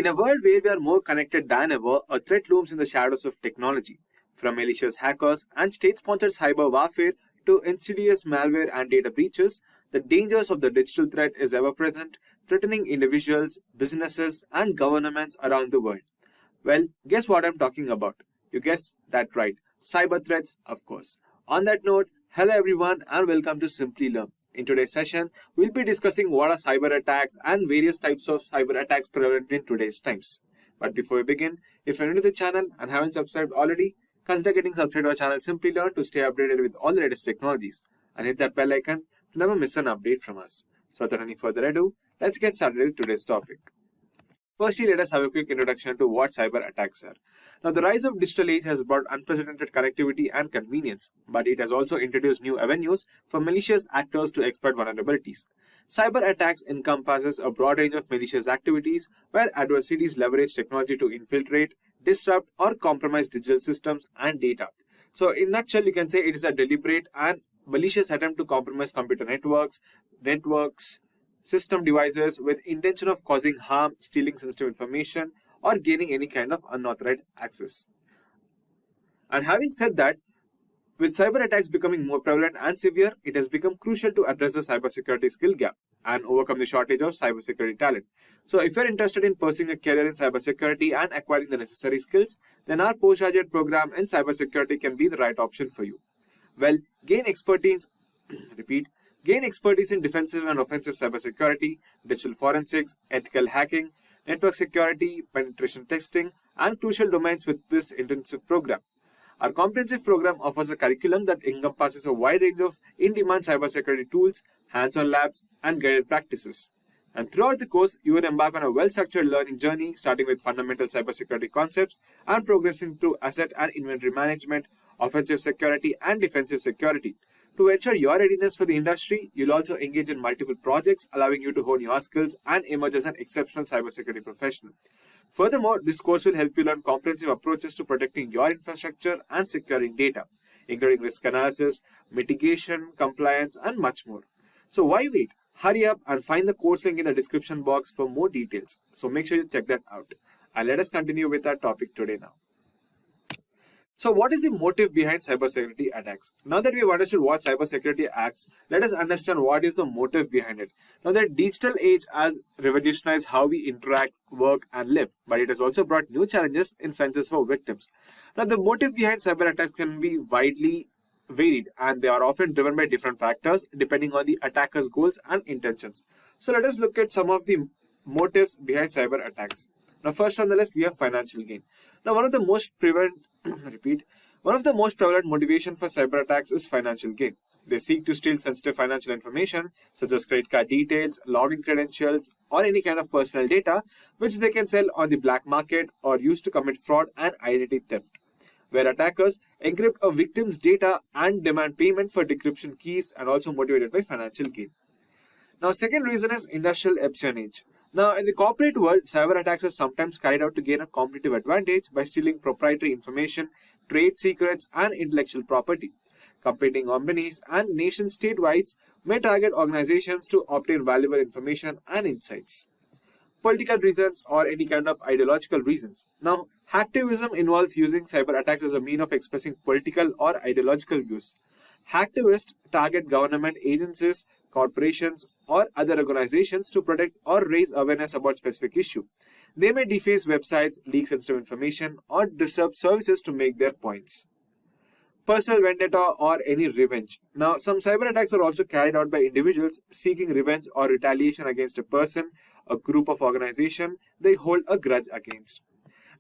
In a world where we are more connected than ever, a threat looms in the shadows of technology. From malicious hackers and state-sponsored cyber warfare to insidious malware and data breaches, the dangers of the digital threat is ever present, threatening individuals, businesses, and governments around the world. Well, guess what I'm talking about? You guessed that right. Cyber threats, of course. On that note, hello everyone and welcome to Simplilearn. In today's session, we'll be discussing what are cyber attacks and various types of cyber attacks prevalent in today's times. But before we begin, if you're new to the channel and haven't subscribed already, consider getting subscribed to our channel Simplilearn to stay updated with all the latest technologies and hit that bell icon to never miss an update from us. So without any further ado, let's get started with today's topic. Firstly, let us have a quick introduction to what cyber attacks are. Now, the rise of digital age has brought unprecedented connectivity and convenience, but it has also introduced new avenues for malicious actors to exploit vulnerabilities. Cyber attacks encompasses a broad range of malicious activities where adversaries leverage technology to infiltrate, disrupt, or compromise digital systems and data. So, in a nutshell, you can say it is a deliberate and malicious attempt to compromise computer networks, system devices with intention of causing harm, stealing sensitive information, or gaining any kind of unauthorized access. And having said that, with cyber attacks becoming more prevalent and severe, it has become crucial to address the cybersecurity skill gap and overcome the shortage of cybersecurity talent. So if you're interested in pursuing a career in cybersecurity and acquiring the necessary skills, then our postgraduate program in cybersecurity can be the right option for you. Well, gain expertise in defensive and offensive cybersecurity, digital forensics, ethical hacking, network security, penetration testing, and crucial domains with this intensive program. Our comprehensive program offers a curriculum that encompasses a wide range of in-demand cybersecurity tools, hands-on labs, and guided practices. And throughout the course, you will embark on a well-structured learning journey, starting with fundamental cybersecurity concepts and progressing through asset and inventory management, offensive security, and defensive security. To ensure your readiness for the industry, you'll also engage in multiple projects, allowing you to hone your skills and emerge as an exceptional cybersecurity professional. Furthermore, this course will help you learn comprehensive approaches to protecting your infrastructure and securing data, including risk analysis, mitigation, compliance, and much more. So why wait? Hurry up and find the course link in the description box for more details. So make sure you check that out. And let us continue with our topic today now. So what is the motive behind cybersecurity attacks? Now that we have understood what cybersecurity acts, let us understand what is the motive behind it. Now, the digital age has revolutionized how we interact, work, and live, but it has also brought new challenges in fences for victims. Now, the motive behind cyber attacks can be widely varied, and they are often driven by different factors depending on the attacker's goals and intentions. So let us look at some of the motives behind cyber attacks. Now, first on the list, we have financial gain. Now, one of the most prevalent motivation for cyber attacks is financial gain. They seek to steal sensitive financial information such as credit card details, login credentials, or any kind of personal data, which they can sell on the black market or use to commit fraud and identity theft, where attackers encrypt a victim's data and demand payment for decryption keys, and also motivated by financial gain. Now, second reason is industrial espionage. Now, in the corporate world, cyber attacks are sometimes carried out to gain a competitive advantage by stealing proprietary information, trade secrets, and intellectual property. Competing companies and nations statewide may target organizations to obtain valuable information and insights. Political reasons or any kind of ideological reasons. Now, hacktivism involves using cyber attacks as a means of expressing political or ideological views. Hacktivists target government agencies, corporations, or other organizations to protect or raise awareness about specific issue. They may deface websites, leak sensitive information, or disrupt services to make their points. Personal vendetta or any revenge. Now, some cyber attacks are also carried out by individuals seeking revenge or retaliation against a person, a group of organization they hold a grudge against.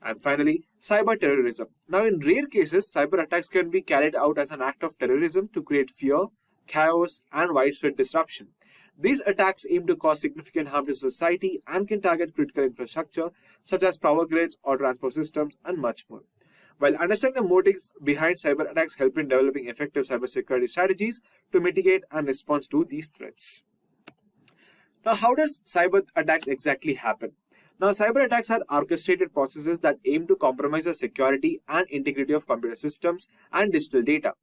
And finally, cyber terrorism. Now, in rare cases, cyber attacks can be carried out as an act of terrorism to create fear, chaos, and widespread disruption. These attacks aim to cause significant harm to society and can target critical infrastructure such as power grids or transport systems and much more. While understanding the motive behind cyber attacks help in developing effective cybersecurity strategies to mitigate and respond to these threats. Now, how does cyber attacks exactly happen? Now, cyber attacks are orchestrated processes that aim to compromise the security and integrity of computer systems and digital data.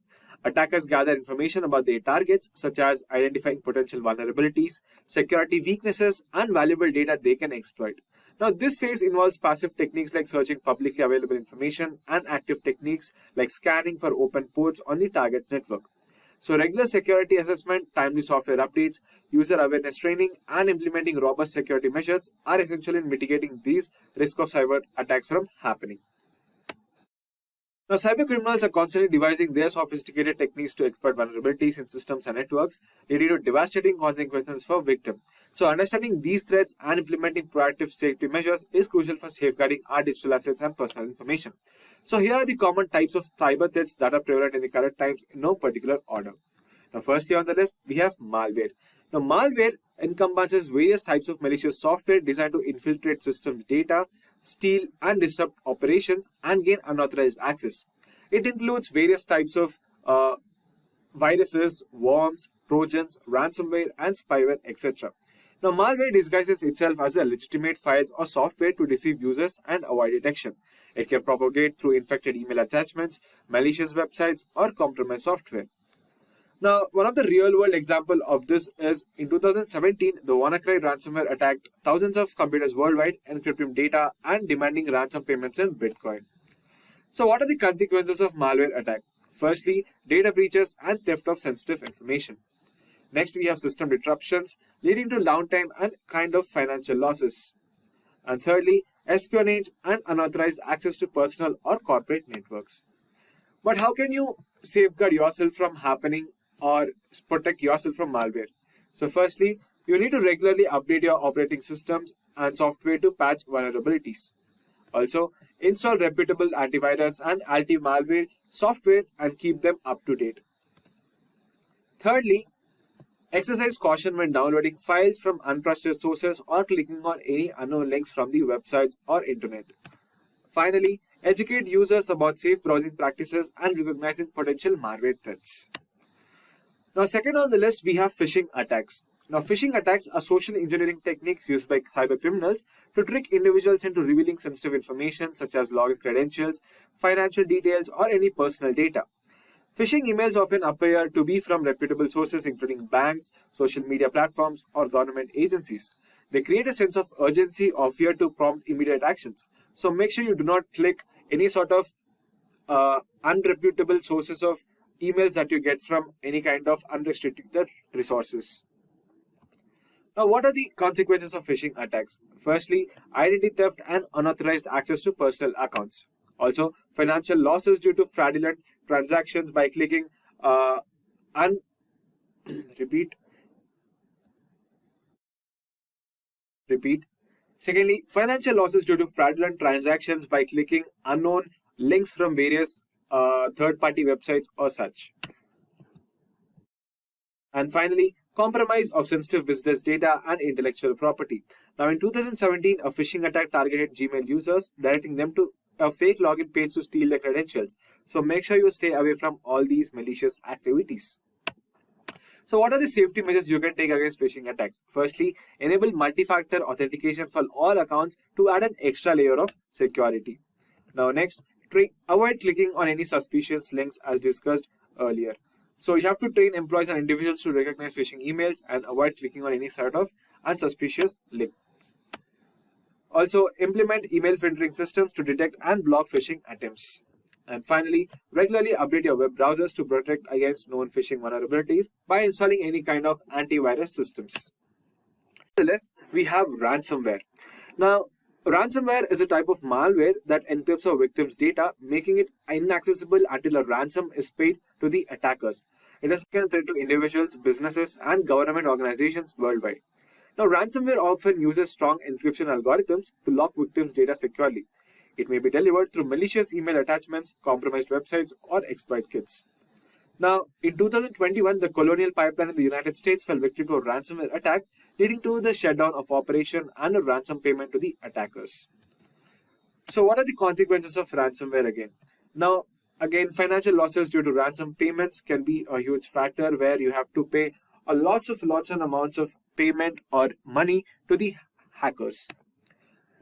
Attackers gather information about their targets, such as identifying potential vulnerabilities, security weaknesses, and valuable data they can exploit. Now, this phase involves passive techniques like searching publicly available information and active techniques like scanning for open ports on the target's network. So, regular security assessment, timely software updates, user awareness training, and implementing robust security measures are essential in mitigating these risks of cyber attacks from happening. Now, cybercriminals are constantly devising their sophisticated techniques to exploit vulnerabilities in systems and networks, leading to devastating consequences for victims. So, understanding these threats and implementing proactive safety measures is crucial for safeguarding our digital assets and personal information. So, here are the common types of cyber threats that are prevalent in the current times in no particular order. Now, firstly on the list, we have malware. Now, malware encompasses various types of malicious software designed to infiltrate system data, steal and disrupt operations, and gain unauthorized access. It includes various types of viruses, worms, trojans, ransomware, and spyware, etc. Now, malware disguises itself as a legitimate files or software to deceive users and avoid detection. It can propagate through infected email attachments, malicious websites, or compromised software. Now, one of the real-world example of this is in 2017, the WannaCry ransomware attacked thousands of computers worldwide, encrypting data and demanding ransom payments in Bitcoin. So, what are the consequences of malware attack? Firstly, data breaches and theft of sensitive information. Next, we have system disruptions, leading to downtime and kind of financial losses. And thirdly, espionage and unauthorized access to personal or corporate networks. But how can you safeguard yourself from happening or protect yourself from malware? So firstly, you need to regularly update your operating systems and software to patch vulnerabilities. Also, install reputable antivirus and anti-malware software and keep them up to date. Thirdly, exercise caution when downloading files from untrusted sources or clicking on any unknown links from the websites or internet. Finally, educate users about safe browsing practices and recognizing potential malware threats. Now, second on the list, we have phishing attacks. Now, phishing attacks are social engineering techniques used by cybercriminals to trick individuals into revealing sensitive information such as login credentials, financial details, or any personal data. Phishing emails often appear to be from reputable sources including banks, social media platforms, or government agencies. They create a sense of urgency or fear to prompt immediate actions. So make sure you do not click any sort of unreputable sources of emails that you get from any kind of unrestricted resources. Now, what are the consequences of phishing attacks? Firstly, identity theft and unauthorized access to personal accounts. Also, financial losses due to fraudulent transactions by clicking repeat. Secondly, financial losses due to fraudulent transactions by clicking unknown links from various third-party websites or such. And finally, compromise of sensitive business data and intellectual property. Now, in 2017, a phishing attack targeted Gmail users, directing them to a fake login page to steal their credentials. So make sure you stay away from all these malicious activities. So what are the safety measures you can take against phishing attacks? Firstly, enable multi-factor authentication for all accounts to add an extra layer of security. Now next, avoid clicking on any suspicious links as discussed earlier. So you have to train employees and individuals to recognize phishing emails and avoid clicking on any sort of unsuspicious links. Also, implement email filtering systems to detect and block phishing attempts. And finally, regularly update your web browsers to protect against known phishing vulnerabilities by installing any kind of antivirus systems. On the list, we have ransomware. Now, ransomware is a type of malware that encrypts a victim's data, making it inaccessible until a ransom is paid to the attackers. It is a threat to individuals, businesses, and government organizations worldwide. Now, ransomware often uses strong encryption algorithms to lock victims' data securely. It may be delivered through malicious email attachments, compromised websites, or exploit kits. Now, in 2021, the Colonial Pipeline in the United States fell victim to a ransomware attack, leading to the shutdown of operation and a ransom payment to the attackers. So, what are the consequences of ransomware again? Now, again, financial losses due to ransom payments can be a huge factor where you have to pay lots and amounts of payment or money to the hackers.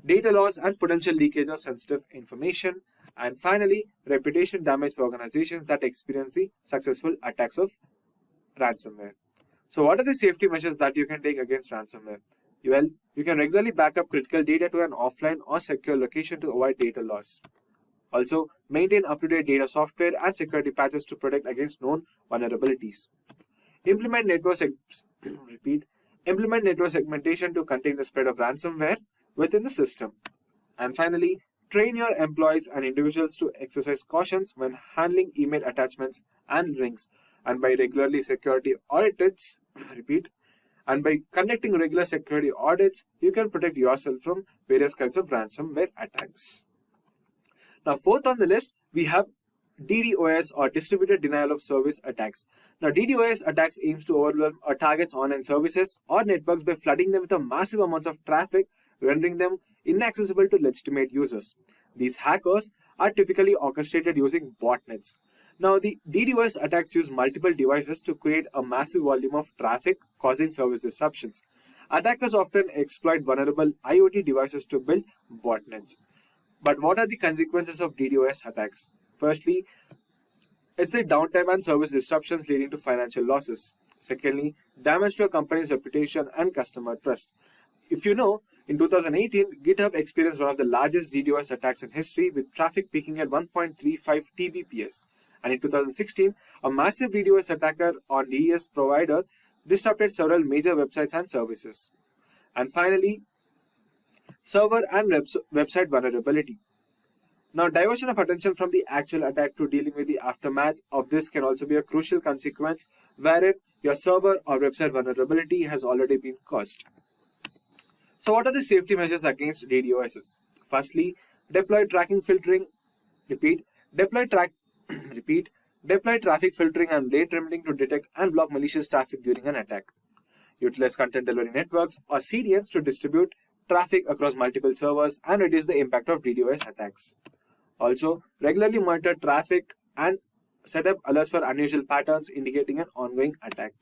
Data loss and potential leakage of sensitive information. And finally, reputation damage for organizations that experience the successful attacks of ransomware. So what are the safety measures that you can take against ransomware? Well, you can regularly back up critical data to an offline or secure location to avoid data loss. Also, maintain up-to-date data software and security patches to protect against known vulnerabilities. Implement repeat. Implement network segmentation to contain the spread of ransomware within the system. And finally, train your employees and individuals to exercise cautions when handling email attachments and links, and by regularly security audits, repeat, and by conducting regular security audits, you can protect yourself from various kinds of ransomware attacks. Now, fourth on the list, we have DDoS or distributed denial of service attacks. Now, DDoS attacks aims to overwhelm or targets online services or networks by flooding them with a massive amounts of traffic, rendering them inaccessible to legitimate users. These hackers are typically orchestrated using botnets. Now, the DDoS attacks use multiple devices to create a massive volume of traffic, causing service disruptions. Attackers often exploit vulnerable IoT devices to build botnets. But what are the consequences of DDoS attacks? Firstly, it's the downtime and service disruptions leading to financial losses. Secondly, damage to a company's reputation and customer trust. If you know, in 2018, GitHub experienced one of the largest DDoS attacks in history, with traffic peaking at 1.35 Tbps. And in 2016, a massive DDoS attacker on DES provider disrupted several major websites and services. And finally, server and website vulnerability. Now, diversion of attention from the actual attack to dealing with the aftermath of this can also be a crucial consequence, wherein your server or website vulnerability has already been caused. So, what are the safety measures against DDoSs? Firstly, deploy tracking filtering. Repeat. Deploy traffic filtering and lane limiting to detect and block malicious traffic during an attack. Utilize content delivery networks or CDNs to distribute traffic across multiple servers and reduce the impact of DDoS attacks. Also, regularly monitor traffic and set up alerts for unusual patterns indicating an ongoing attack.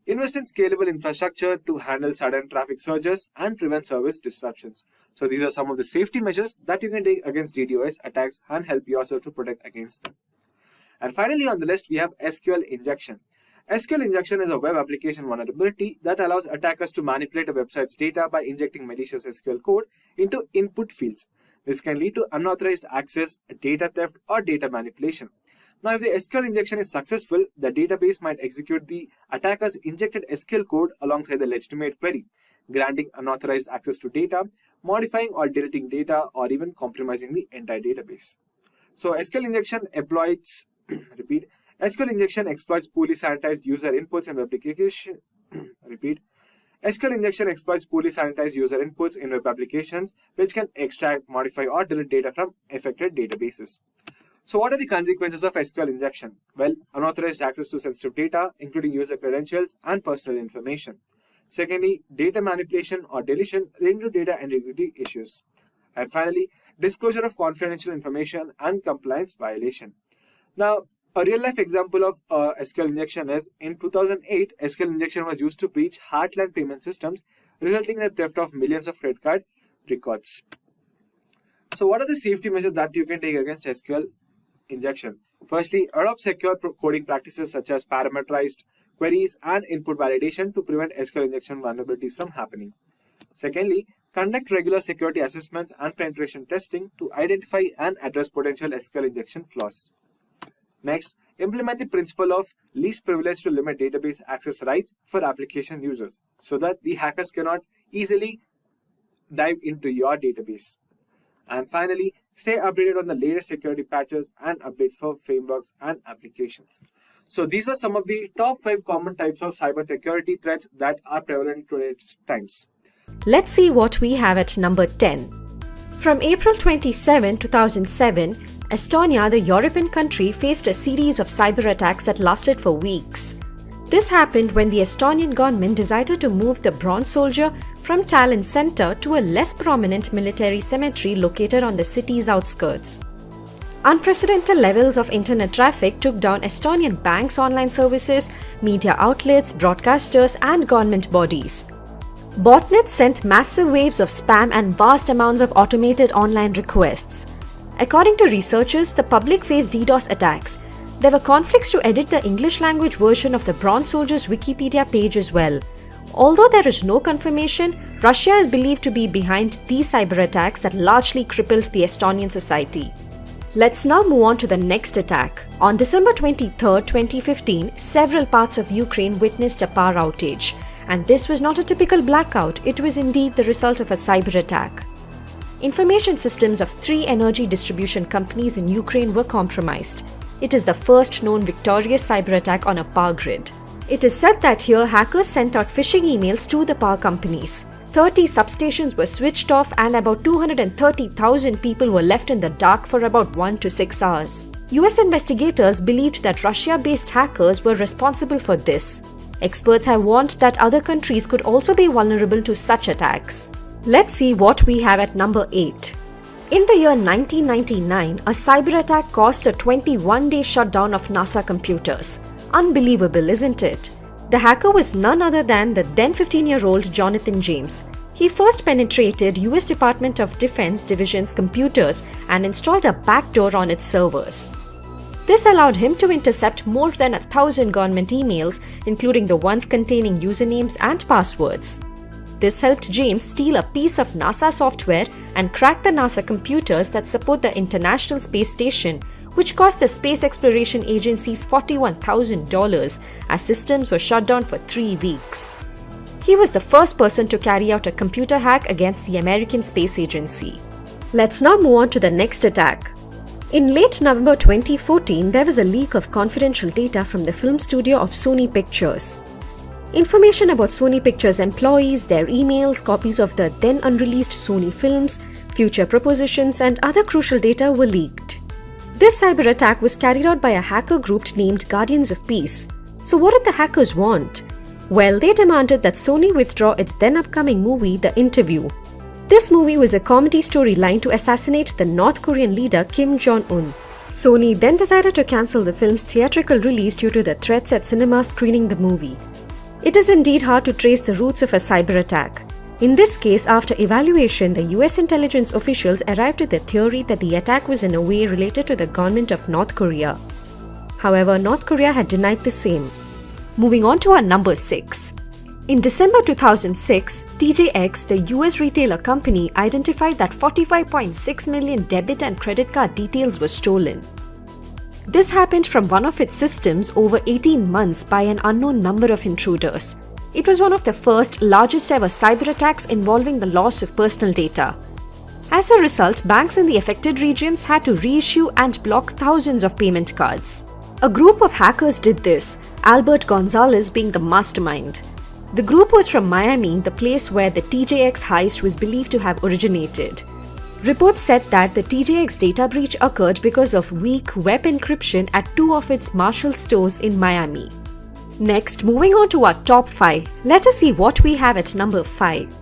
Invest in scalable infrastructure to handle sudden traffic surges and prevent service disruptions. So these are some of the safety measures that you can take against DDoS attacks and help yourself to protect against them. And finally on the list, we have SQL injection. SQL injection is a web application vulnerability that allows attackers to manipulate a website's data by injecting malicious SQL code into input fields. This can lead to unauthorized access, data theft, or data manipulation. Now, if the SQL injection is successful, the database might execute the attacker's injected SQL code alongside the legitimate query, granting unauthorized access to data, modifying or deleting data, or even compromising the entire database. So, SQL injection exploits, SQL injection exploits poorly sanitized user inputs in web application. SQL injection exploits poorly sanitized user inputs in web applications, which can extract, modify, or delete data from affected databases. So what are the consequences of SQL injection? Well, unauthorized access to sensitive data, including user credentials and personal information. Secondly, data manipulation or deletion leading to data integrity issues. And finally, disclosure of confidential information and compliance violation. Now, a real-life example of SQL injection is in 2008, SQL injection was used to breach Heartland payment systems, resulting in the theft of millions of credit card records. So what are the safety measures that you can take against SQL injection? Firstly, adopt secure coding practices such as parameterized queries and input validation to prevent SQL injection vulnerabilities from happening. Secondly, conduct regular security assessments and penetration testing to identify and address potential SQL injection flaws. Next, implement the principle of least privilege to limit database access rights for application users so that the hackers cannot easily dive into your database. And finally, stay updated on the latest security patches and updates for frameworks and applications. So these were some of the top 5 common types of cybersecurity threats that are prevalent in today's times. Let's see what we have at number 10. From April 27, 2007, Estonia, the European country, faced a series of cyber attacks that lasted for weeks. This happened when the Estonian government decided to move the bronze soldier from Tallinn center to a less prominent military cemetery located on the city's outskirts. Unprecedented levels of internet traffic took down Estonian banks' online services, media outlets, broadcasters, and government bodies. Botnets sent massive waves of spam and vast amounts of automated online requests. According to researchers, the public faced DDoS attacks. There were conflicts to edit the English language version of the Bronze Soldier's Wikipedia page as well. Although there is no confirmation, Russia is believed to be behind these cyber attacks that largely crippled the Estonian society. Let's now move on to the next attack. On December 23, 2015, several parts of Ukraine witnessed a power outage. And this was not a typical blackout, it was indeed the result of a cyber attack. Information systems of 3 energy distribution companies in Ukraine were compromised. It is the first known victorious cyber attack on a power grid. It is said that here hackers sent out phishing emails to the power companies. 30 substations were switched off and about 230,000 people were left in the dark for about 1 to 6 hours. US investigators believed that Russia-based hackers were responsible for this. Experts have warned that other countries could also be vulnerable to such attacks. Let's see what we have at number 8. In the year 1999, a cyber attack caused a 21-day shutdown of NASA computers. Unbelievable, isn't it? The hacker was none other than the then 15-year-old Jonathan James. He first penetrated US Department of Defense Division's computers and installed a backdoor on its servers. This allowed him to intercept more than 1,000 government emails, including the ones containing usernames and passwords. This helped James steal a piece of NASA software and crack the NASA computers that support the International Space Station, which cost the Space Exploration Agency's $41,000 as systems were shut down for 3 weeks. He was the first person to carry out a computer hack against the American Space Agency. Let's now move on to the next attack. In late November 2014, there was a leak of confidential data from the film studio of Sony Pictures. Information about Sony Pictures employees, their emails, copies of the then unreleased Sony films, future propositions, and other crucial data were leaked. This cyber attack was carried out by a hacker group named Guardians of Peace. So what did the hackers want? Well, they demanded that Sony withdraw its then upcoming movie, The Interview. This movie was a comedy storyline to assassinate the North Korean leader Kim Jong-un. Sony then decided to cancel the film's theatrical release due to the threats at cinemas screening the movie. It is indeed hard to trace the roots of a cyber attack. In this case, after evaluation, the US intelligence officials arrived at the theory that the attack was in a way related to the government of North Korea. However, North Korea had denied the same. Moving on to our number 6. In December 2006, TJX, the US retailer company, identified that 45.6 million debit and credit card details were stolen. This happened from one of its systems over 18 months by an unknown number of intruders. It was one of the first, largest ever cyber attacks involving the loss of personal data. As a result, banks in the affected regions had to reissue and block thousands of payment cards. A group of hackers did this, Albert Gonzalez being the mastermind. The group was from Miami, the place where the TJX heist was believed to have originated. Reports said that the TJX data breach occurred because of weak web encryption at 2 of its Marshall stores in Miami. Next, moving on to our top 5, let us see what we have at number 5.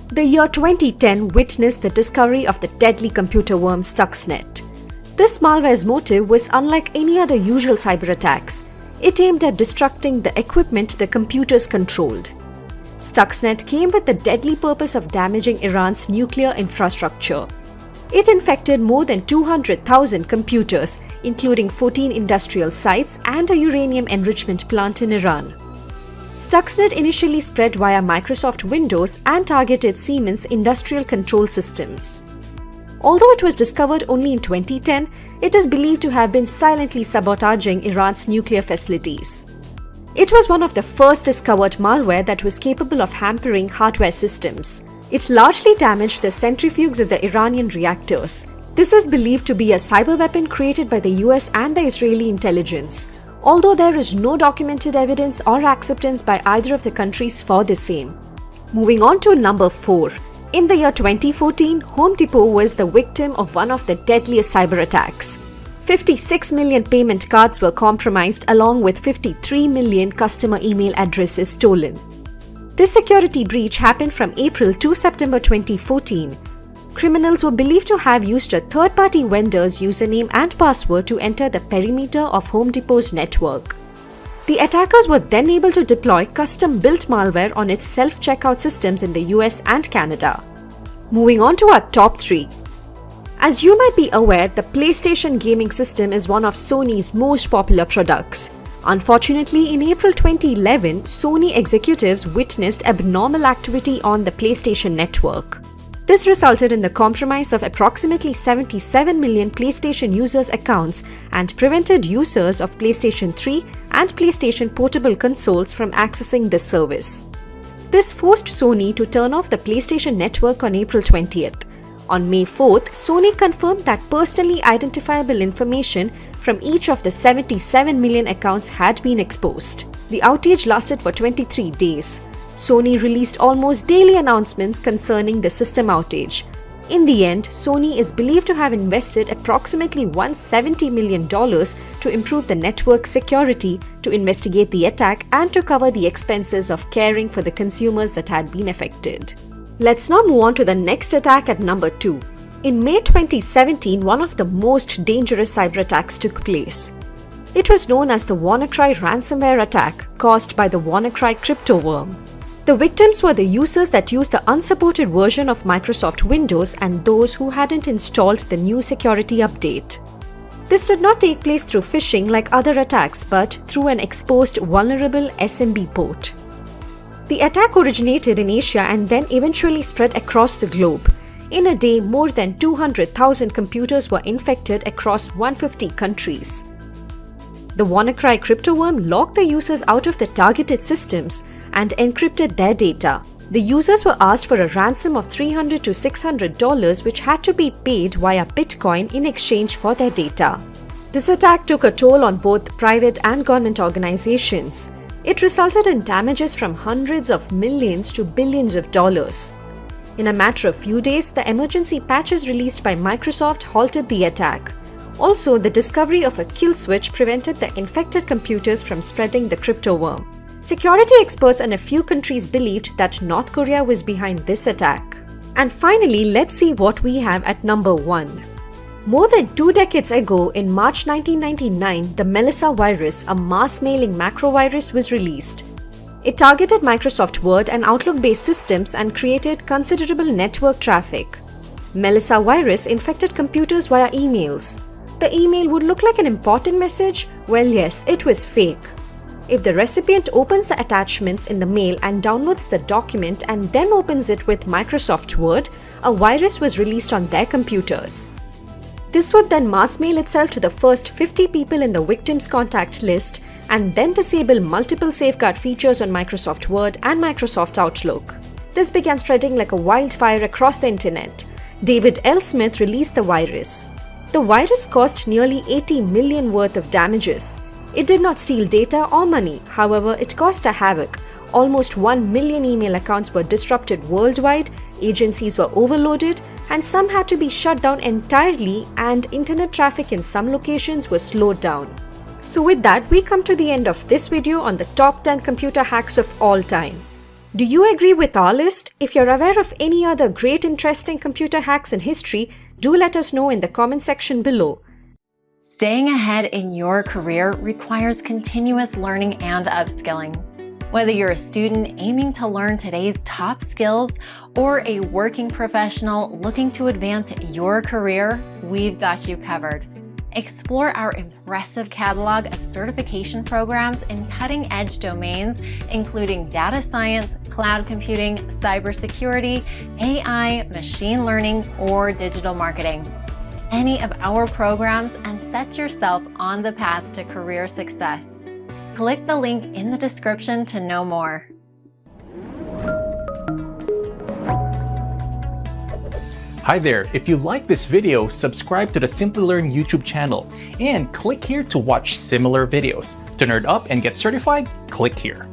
The year 2010 witnessed the discovery of the deadly computer worm Stuxnet. This malware's motive was unlike any other usual cyber attacks. It aimed at destructing the equipment the computers controlled. Stuxnet came with the deadly purpose of damaging Iran's nuclear infrastructure. It infected more than 200,000 computers, including 14 industrial sites and a uranium enrichment plant in Iran. Stuxnet initially spread via Microsoft Windows and targeted Siemens industrial control systems. Although it was discovered only in 2010, it is believed to have been silently sabotaging Iran's nuclear facilities. It was one of the first discovered malware that was capable of hampering hardware systems. It largely damaged the centrifuges of the Iranian reactors. This is believed to be a cyber weapon created by the US and the Israeli intelligence, although there is no documented evidence or acceptance by either of the countries for the same. Moving on to number 4. In the year 2014, Home Depot was the victim of one of the deadliest cyber attacks. 56 million payment cards were compromised along with 53 million customer email addresses stolen. This security breach happened from April to September 2014. Criminals were believed to have used a third-party vendor's username and password to enter the perimeter of Home Depot's network. The attackers were then able to deploy custom-built malware on its self-checkout systems in the US and Canada. Moving on to our top 3. As you might be aware, the PlayStation gaming system is one of Sony's most popular products. Unfortunately, in April 2011, Sony executives witnessed abnormal activity on the PlayStation network. This resulted in the compromise of approximately 77 million PlayStation users' accounts and prevented users of PlayStation 3 and PlayStation Portable consoles from accessing this service. This forced Sony to turn off the PlayStation network on April 20th. On May 4th, Sony confirmed that personally identifiable information from each of the 77 million accounts had been exposed. The outage lasted for 23 days. Sony released almost daily announcements concerning the system outage. In the end, Sony is believed to have invested approximately $170 million to improve the network security, to investigate the attack, and to cover the expenses of caring for the consumers that had been affected. Let's now move on to the next attack at number 2. In May 2017, one of the most dangerous cyber attacks took place. It was known as the WannaCry ransomware attack caused by the WannaCry crypto worm. The victims were the users that used the unsupported version of Microsoft Windows and those who hadn't installed the new security update. This did not take place through phishing like other attacks, but through an exposed vulnerable SMB port. The attack originated in Asia and then eventually spread across the globe. In a day, more than 200,000 computers were infected across 150 countries. The WannaCry crypto worm locked the users out of the targeted systems and encrypted their data. The users were asked for a ransom of $300 to $600, which had to be paid via Bitcoin in exchange for their data. This attack took a toll on both private and government organizations. It resulted in damages from hundreds of millions to billions of dollars. In a matter of few days, the emergency patches released by Microsoft halted the attack. Also, the discovery of a kill switch prevented the infected computers from spreading the crypto worm. Security experts in a few countries believed that North Korea was behind this attack. And finally, let's see what we have at number 1. More than 2 decades ago, in March 1999, the Melissa virus, a mass-mailing macrovirus, was released. It targeted Microsoft Word and Outlook-based systems and created considerable network traffic. Melissa virus infected computers via emails. The email would look like an important message? Well, yes, it was fake. If the recipient opens the attachments in the mail and downloads the document and then opens it with Microsoft Word, a virus was released on their computers. This would then mass mail itself to the first 50 people in the victim's contact list and then disable multiple safeguard features on Microsoft Word and Microsoft Outlook. This began spreading like a wildfire across the internet. David L. Smith released the virus. The virus caused nearly 80 million worth of damages. It did not steal data or money, however, it caused a havoc. Almost 1 million email accounts were disrupted worldwide, agencies were overloaded, and some had to be shut down entirely, and internet traffic in some locations was slowed down. So with that, we come to the end of this video on the top 10 computer hacks of all time. Do you agree with our list? If you're aware of any other great interesting computer hacks in history, do let us know in the comment section below. Staying ahead in your career requires continuous learning and upskilling. Whether you're a student aiming to learn today's top skills or a working professional looking to advance your career, we've got you covered. Explore our impressive catalog of certification programs in cutting-edge domains, including data science, cloud computing, cybersecurity, AI, machine learning, or digital marketing. Any of our programs and set yourself on the path to career success. Click the link in the description to know more. Hi there, if you like this video, subscribe to the Simplilearn YouTube channel and click here to watch similar videos. To nerd up and get certified, click here.